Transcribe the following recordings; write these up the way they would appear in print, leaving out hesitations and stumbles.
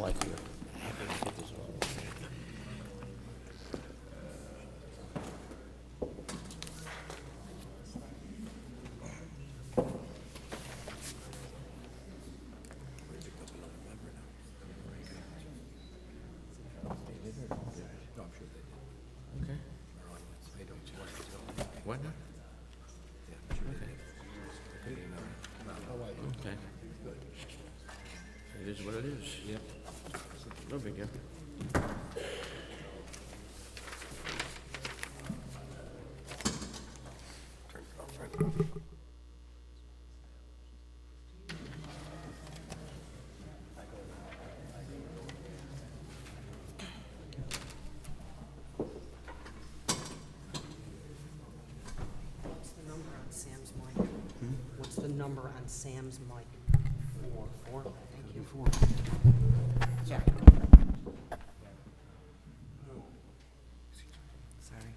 I see it. I can put this all over. Okay. What now? Okay. It is what it is. Yep. No big deal. What's the number on Sam's mic? What's the number on Sam's mic? 4. Thank you. 4. Yeah. Sorry.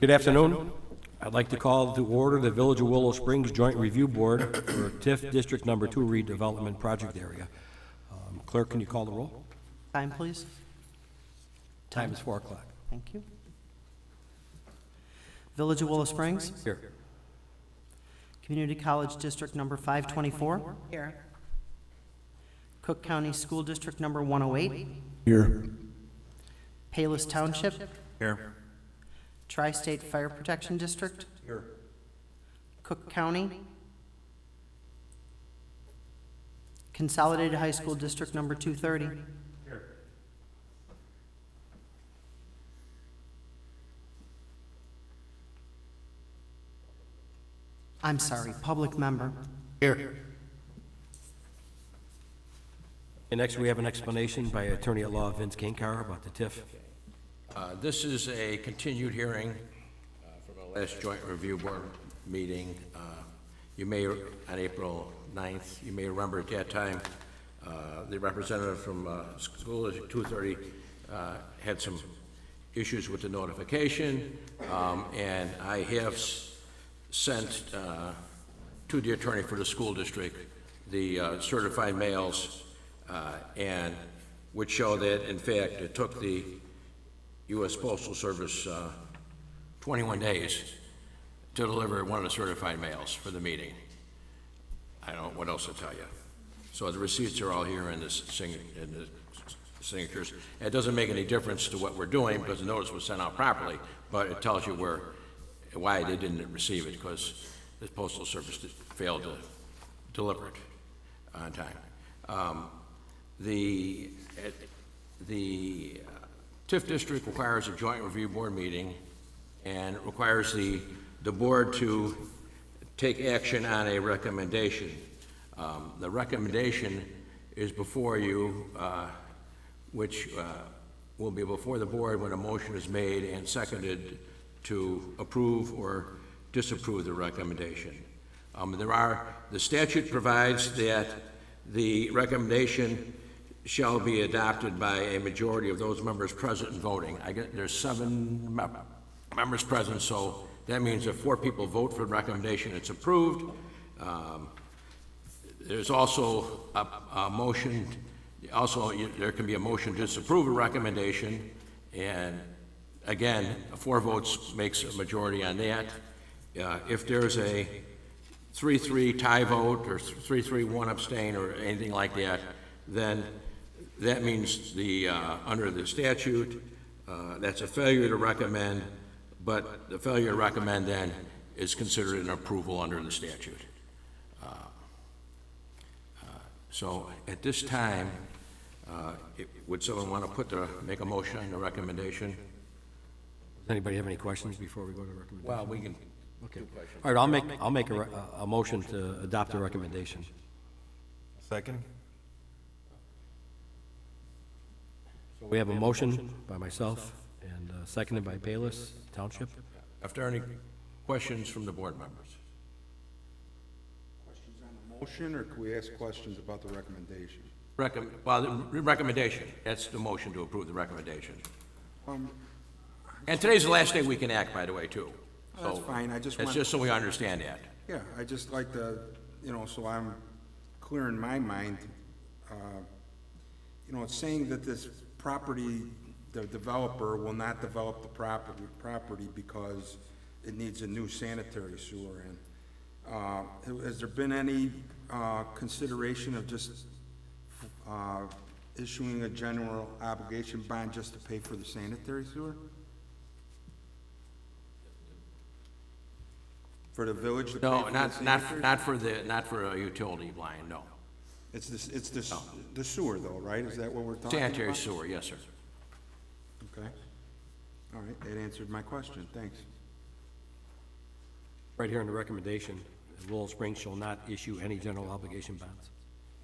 Good afternoon. I'd like to call to order the Village of Willow Springs Joint Review Board for TIF District Number 2 Redevelopment Project Area. Clerk, can you call the roll? Time, please. Time is 4 o'clock. Thank you. Village of Willow Springs, Here. Community College District Number 524. Here. Cook County School District Number 108. Here. Payless Township. Here. Tri-State Fire Protection District. Here. Cook County. Consolidated High School District Number 230. I'm sorry, public member. Here. And next, we have an explanation by Attorney at Law Vince Kinkar about the TIF. This is a continued hearing from the last joint review board meeting. You may, on April 9th, you may remember at that time, the representative from School District 230 had some issues with the notification, and I have sent to the attorney for the school district the certified mails, and which show that, in fact, it took the U.S. Postal Service 21 days to deliver one of the certified mails for the meeting. I don't know what else to tell you. So the receipts are all here in the signatures. It doesn't make any difference to what we're doing because the notice was sent out properly, but it tells you why they didn't receive it, because the Postal Service failed to deliver it on time. The TIF district requires a joint review board meeting and requires the board to take action on a recommendation. The recommendation is before you, which will be before the board when a motion is made and seconded to approve or disapprove the recommendation. The statute provides that the recommendation shall be adopted by a majority of those members present and voting. There's 7 members present, so that means if 4 people vote for the recommendation, it's approved. There's also a motion, there can be a motion to disapprove a recommendation, and again, 4 votes makes a majority on that. If there's a 3-3 tie vote or 3-3-1 abstain or anything like that, then that means under the statute, that's a failure to recommend, but the failure to recommend then is considered an approval under the statute. So at this time, Would someone want to make a motion on the recommendation? Does anybody have any questions before we go to the recommendation? Well, we can, Okay. All right, I'll make a motion to adopt the recommendation. Second? So we have a motion by myself and seconded by Payless Township. if there are any questions from the board members? Questions on the motion, or can we ask questions about the recommendation? Well, the recommendation, that's the motion to approve the recommendation. And today's the last day we can act, by the way, too. That's So, fine, I just It's want, just so we understand that. yeah, I just like to, so I'm clear in my mind. It's saying that this property, the developer will not develop the property because it needs a new sanitary sewer in. Has there been any consideration of just issuing a general obligation bond just to pay for the sanitary sewer? For the village to pay No, for the sanitary? not for a utility line, no. It's the sewer though, right? Is that what we're talking about? Sanitary sewer, yes, sir. Okay. All right, that answered my question, thanks. Right here in the recommendation, Willow Springs shall not issue any general obligation bonds.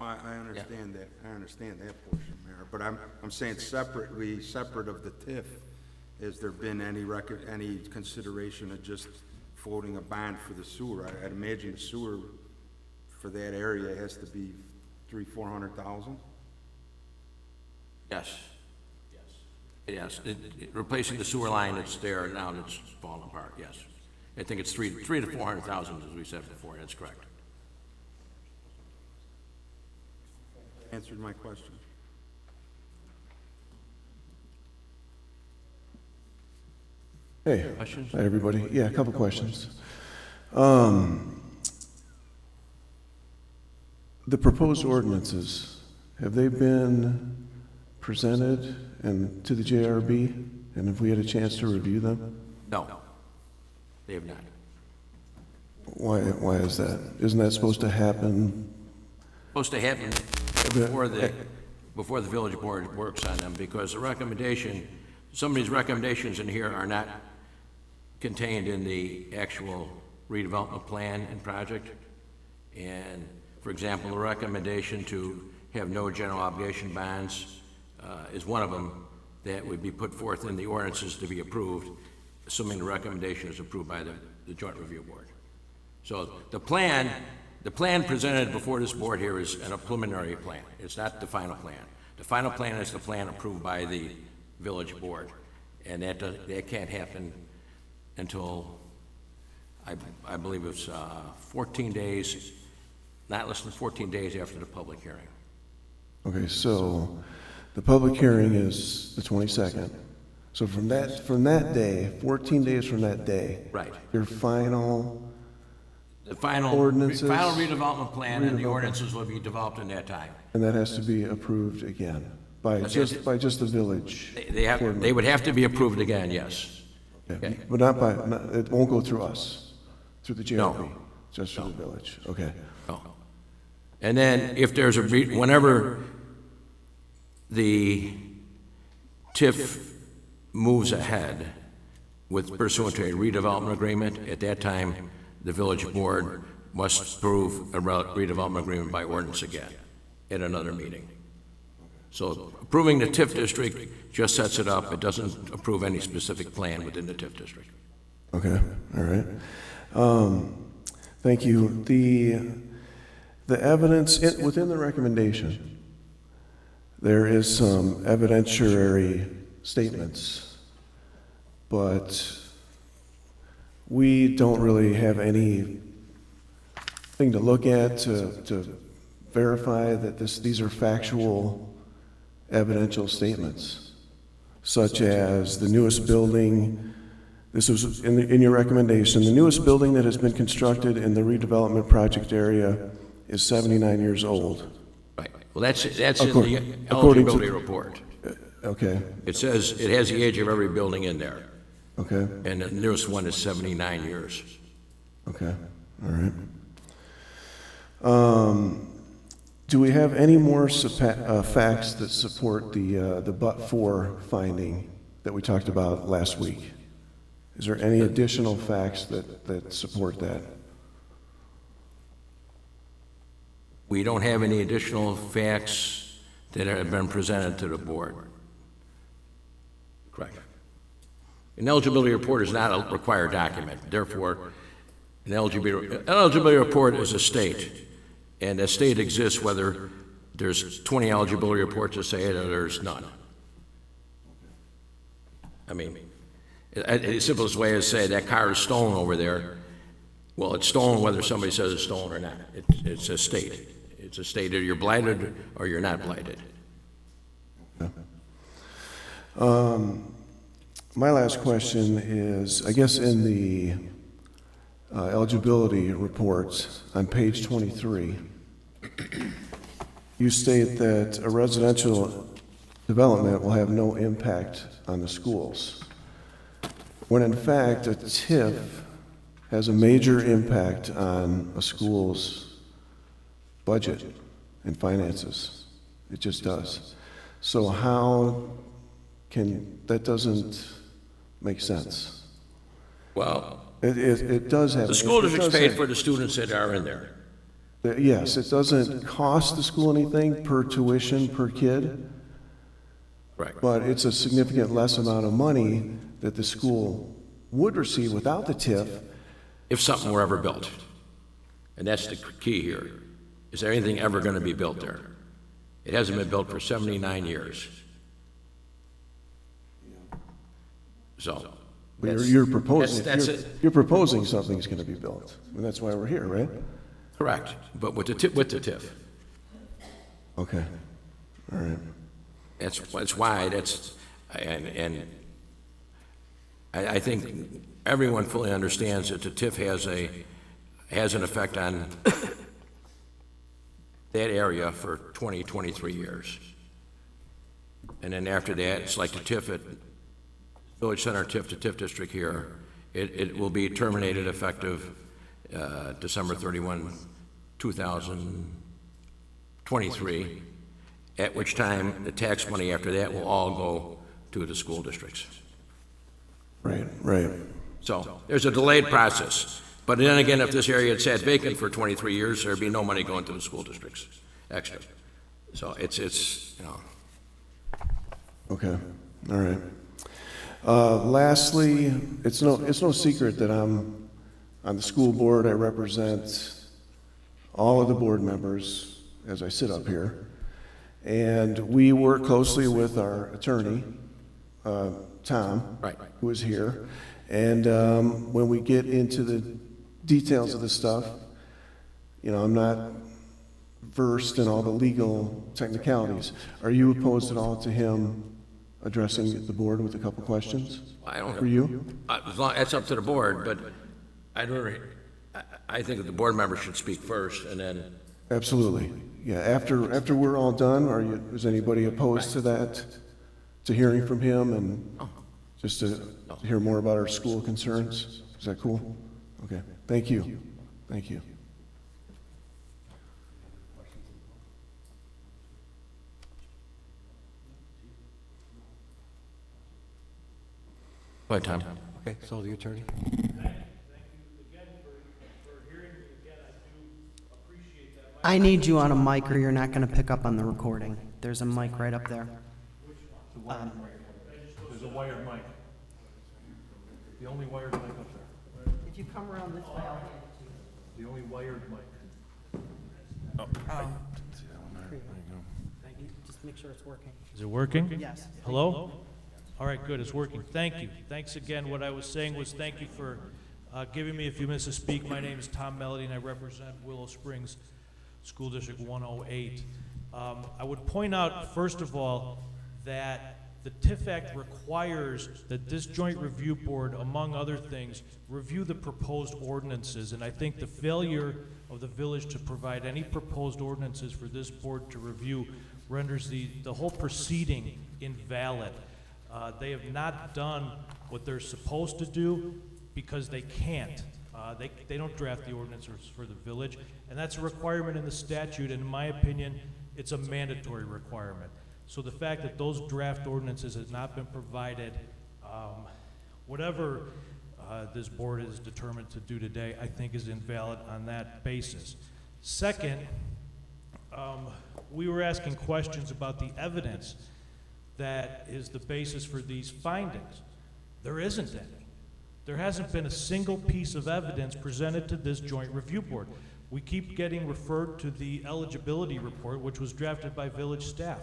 I understand that, portion, Mayor, but I'm saying separate of the TIF, has there been any consideration of just floating a bond for the sewer? I'd imagine the sewer for that area has to be $300,000-400,000? Yes. Yes, replacing the sewer line that's there now that's falling apart, yes. I think it's three to 400,000, as we said before, that's correct. Answered my question. Hey, Questions? hi, everybody. Yeah, a couple questions. The proposed ordinances, have they been presented and to the JRB? And have we had a chance to review them? No, they have not. Why is that? Isn't that supposed to happen? Supposed to happen before the village board works on them, because the recommendation, some of these recommendations in here are not contained in the actual redevelopment plan and project. And, for example, the recommendation to have no general obligation bonds is one of them that would be put forth in the ordinances to be approved, assuming the recommendation is approved by the Joint Review Board. So the plan presented before this board here is a preliminary plan. It's not the final plan. The final plan is the plan approved by the village board, and that can't happen until, I believe it's 14 days, not less than 14 days after the public hearing. Okay, so the public hearing is the 22nd. So from that day, 14 days from that day. Right. Your final The final ordinances, final redevelopment plan and the ordinances will be developed in that time. and that has to be approved again by just the village. They would have to be approved again, yes. Okay. But it won't go through us, through the JRB, No. just through the village. Okay. No. And then if there's whenever the TIF moves ahead with pursuant to a redevelopment agreement, at that time, the village board must approve a redevelopment agreement by ordinance again at another meeting. So approving the TIF district just sets it up. It doesn't approve any specific plan within the TIF district. Okay, all right. Thank you. The evidence, within the recommendation, there is some evidentiary statements, but we don't really have anything to look at to verify that these are factual evidential statements, such as the newest building. This was in your recommendation. The newest building that has been constructed in the redevelopment project area is 79 years old. Right. Well, that's in the According to- eligibility report. Okay, It says it has the age of every building in there, okay, and the newest one is 79 years. okay, all right. Do we have any more facts that support the but-for finding that we talked about last week? Is there any additional facts that support that? We don't have any additional facts that have been presented to the board. Correct. An eligibility report is not a required document. Therefore, an eligibility report is a state, and a state exists whether there's 20 eligibility reports that say it or there's none. I mean, the simplest way is to say that car is stolen over there. Well, it's stolen whether somebody says it's stolen or not. It's a state. It's a state either you're blighted or you're not blighted. My last question is, I guess in the eligibility reports on page 23, you state that a residential development will have no impact on the schools, when in fact a TIF has a major impact on a school's budget and finances. It just does. So how can, that doesn't make sense. Well, It does have. the school it district's does paid have- for the students that are in there. Yes, it doesn't cost the school anything per tuition per kid, Right. but it's a significant less amount of money that the school would receive without the TIF. If something were ever built. And that's the key here. Is there anything ever going to be built there? It hasn't been built for 79 years. So. But that's- you're proposing, that's it. you're proposing something's gonna be built, and that's why we're here, right? Correct, but with the TIF. Okay, all right. That's why, and I think everyone fully understands that the TIF has an effect on that area for 20, 23 years. And then after that, it's like the TIF at Village Center TIF, the TIF district here, it will be terminated effective December 31, 2023, at which time the tax money after that will all go to the school districts. Right, right. So there's a delayed process. But then again, if this area had sat vacant for 23 years, there'd be no money going to the school districts, extra. So it's you know. Okay, all right. Lastly, it's no secret that I'm on the school board. I represent all of the board members as I sit up here. And we work closely with our attorney, Tom, Right. who is here. And when we get into the details of the stuff, you know, I'm not versed in all the legal technicalities. Are you opposed at all to him addressing the board with a couple questions? I don't know. For you? That's up to the board, but I think that the board members should speak first, and then, Absolutely. Yeah, after we're all done, is anybody opposed to that? To hearing from him and just to hear more about our school concerns? Is that cool? Okay, thank you. Thank you. go ahead, Tom. Okay, so the attorney? I need you on a mic or you're not gonna pick up on the recording. There's a mic right up there. There's a wired mic. The only wired mic up there. If you come around this way, I'll hand it to you. The only wired mic. Just make sure it's working. Is it working? Yes. Hello? All right, good, it's working. Thank you. Thanks again. What I was saying was thank you for giving me a few minutes to speak. My name is Tom Melody, and I represent Willow Springs School District 108. I would point out, first of all, that the TIF Act requires that this joint review board, among other things, review the proposed ordinances, and I think the failure of the village to provide any proposed ordinances for this board to review renders the whole proceeding invalid. They have not done what they're supposed to do because they can't. They don't draft the ordinances for the village, and that's a requirement in the statute, and in my opinion, it's a mandatory requirement. So the fact that those draft ordinances have not been provided, whatever this board is determined to do today, I think is invalid on that basis. Second, we were asking questions about the evidence that is the basis for these findings. There isn't any. There hasn't been a single piece of evidence presented to this joint review board. We keep getting referred to the eligibility report, which was drafted by village staff.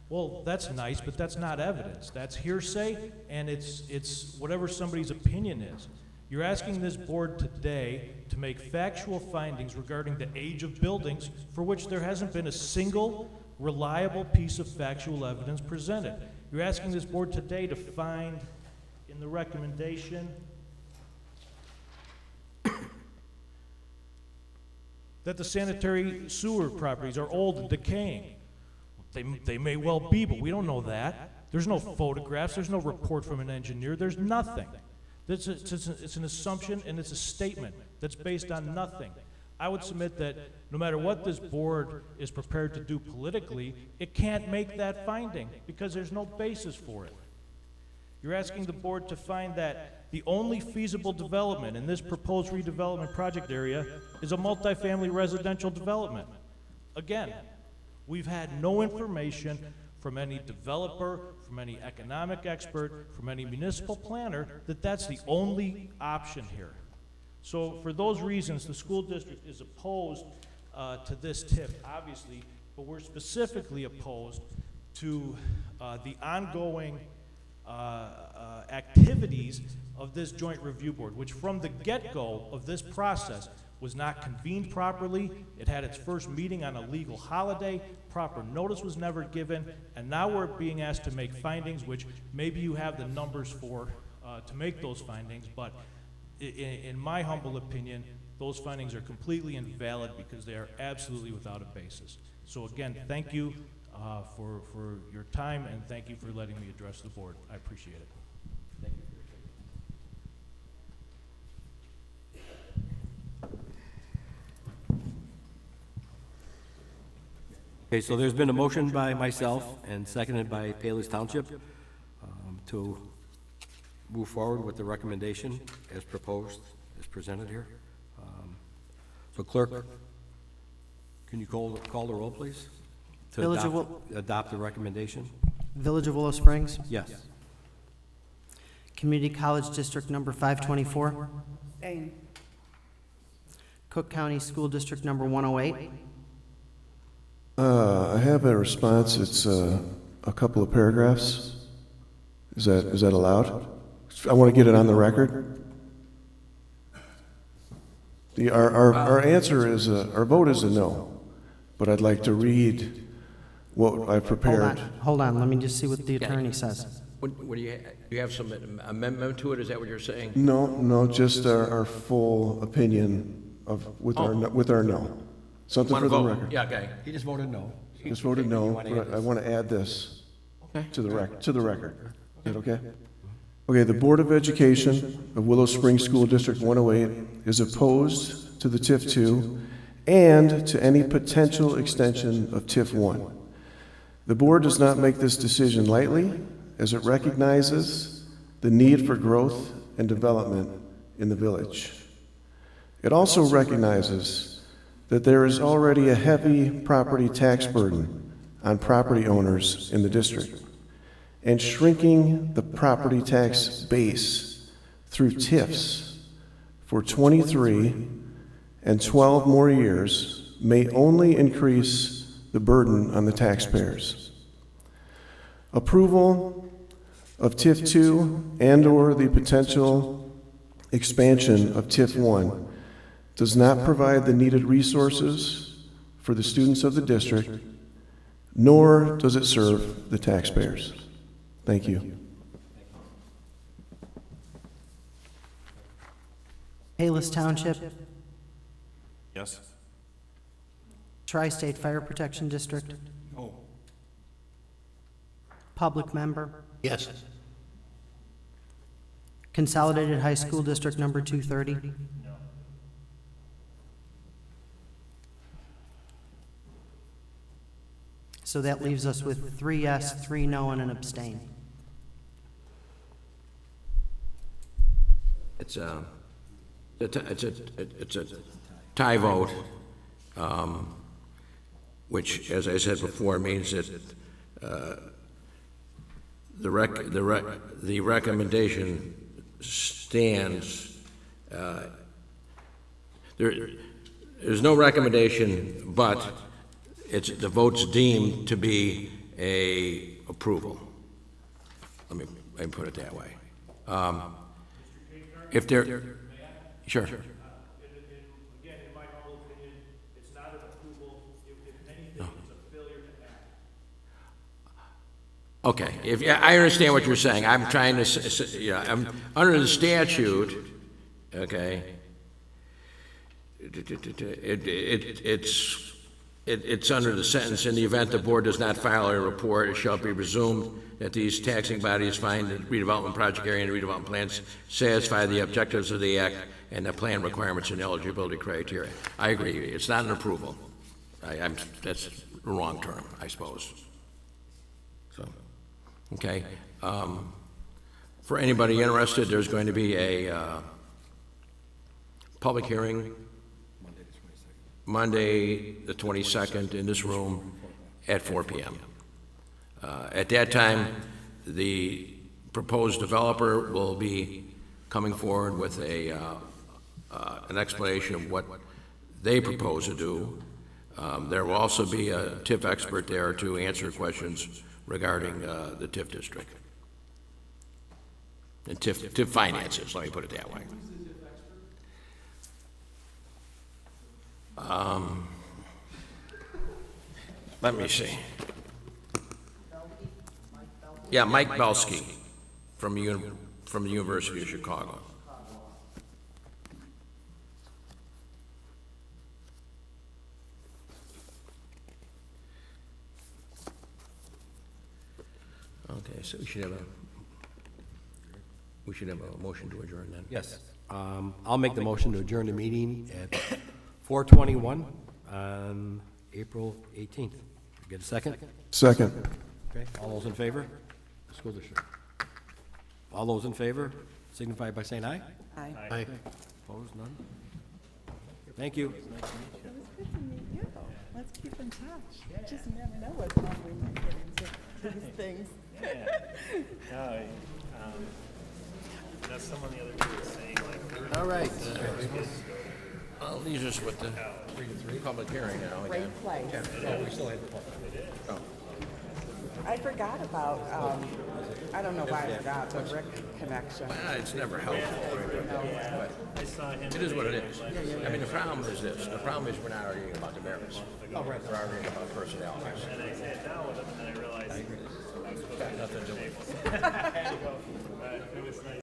Well, that's nice, but that's not evidence. That's hearsay, and it's whatever somebody's opinion is. You're asking this board today to make factual findings regarding the age of buildings for which there hasn't been a single reliable piece of factual evidence presented. You're asking this board today to find in the recommendation that the sanitary sewer properties are old and decaying. They may well be, but we don't know that. There's no photographs, there's no report from an engineer, there's nothing. It's an assumption and it's a statement that's based on nothing. I would submit that no matter what this board is prepared to do politically, it can't make that finding because there's no basis for it. You're asking the board to find that the only feasible development in this proposed redevelopment project area is a multifamily residential development. Again, we've had no information from any developer, from any economic expert, from any municipal planner that that's the only option here. So for those reasons, the school district is opposed to this TIF, obviously, but we're specifically opposed to the ongoing activities of this joint review board, which from the get-go of this process was not convened properly. It had its first meeting on a legal holiday, proper notice was never given, and now we're being asked to make findings, which maybe you have the numbers for to make those findings, but in my humble opinion, those findings are completely invalid because they are absolutely without a basis. So again, thank you for your time, and thank you for letting me address the board. I appreciate it. Thank you. Okay, so there's been a motion by myself and seconded by Palis Township to move forward with the recommendation as proposed, as presented here. So clerk, can you call the roll, please? To adopt the recommendation? Village of Willow Springs, Yes. Community College District Number 524, Cook County School District Number 108, I have a response. It's a couple of paragraphs. Is that allowed? I want to get it on the record. Our answer is our vote is a no, but I'd like to read what I prepared. Hold on, let me just see what the attorney says. What do you have some amendment to it? Is that what you're saying? No, just our full opinion with our no. Something for the record. Yeah, okay. He just voted no. Just voted no, but I want to add this to the record. Is that okay? Okay, the Board of Education of Willow Springs School District 108 is opposed to the TIF 2 and to any potential extension of TIF 1. The board does not make this decision lightly, as it recognizes the need for growth and development in the village. It also recognizes that there is already a heavy property tax burden on property owners in the district, and shrinking the property tax base through TIFs for 23 and 12 more years may only increase the burden on the taxpayers. Approval of TIF 2 and/or the potential expansion of TIF 1 does not provide the needed resources for the students of the district, nor does it serve the taxpayers. Thank you. Palis Township, Yes. Tri-State Fire Protection District. No. Public member, Yes. Consolidated High School District Number 230. So that leaves us with 3 yes, 3 no, and an abstain. It's a tie vote, which, as I said before, means that the recommendation stands. There's no recommendation, but the vote's deemed to be a approval. Let me put it that way. If there, sure. Again, in my humble opinion, it's not an approval. If anything, it's a failure to act. Okay, I understand what you're saying. I'm trying to, I'm, under the statute, okay, it's under the sentence, in the event the board does not file a report, it shall be presumed that these taxing bodies find the redevelopment project area and redevelopment plans satisfy the objectives of the act and the plan requirements and eligibility criteria. I agree, it's not an approval. That's the wrong term, I suppose. So, okay. For anybody interested, there's going to be a public hearing Monday, the 22nd, in this room at 4 p.m. At that time, the proposed developer will be coming forward with an explanation of what they propose to do. There will also be a TIF expert there to answer questions regarding the TIF district. And TIF finances, let me put it that way. Let me see. Yeah, Mike Belsky from the University of Chicago. Okay, so we should have a motion to adjourn then. Yes. I'll make the motion to adjourn the meeting at 4:21 on April 18th. Get a second? Second. Okay, all those in favor? School district. All those in favor signify by saying aye. Aye. Aye. Opposed, none? Thank you. It was good to meet you. Let's keep in touch. You just never know what time we might get into these things. That's someone the other day was saying, like, All right. Well, these are with the public hearing now. Again. Great place. Oh, we still have the public. Oh. I forgot about, I don't know why I forgot, the Rick connection. It's never helpful, but it is what it is. I mean, the problem is this. The problem is we're not arguing about the merits. Oh, right. We're arguing about personalities. and I sat down with him, and then I realized I was supposed to Nothing to do with it. it was nice.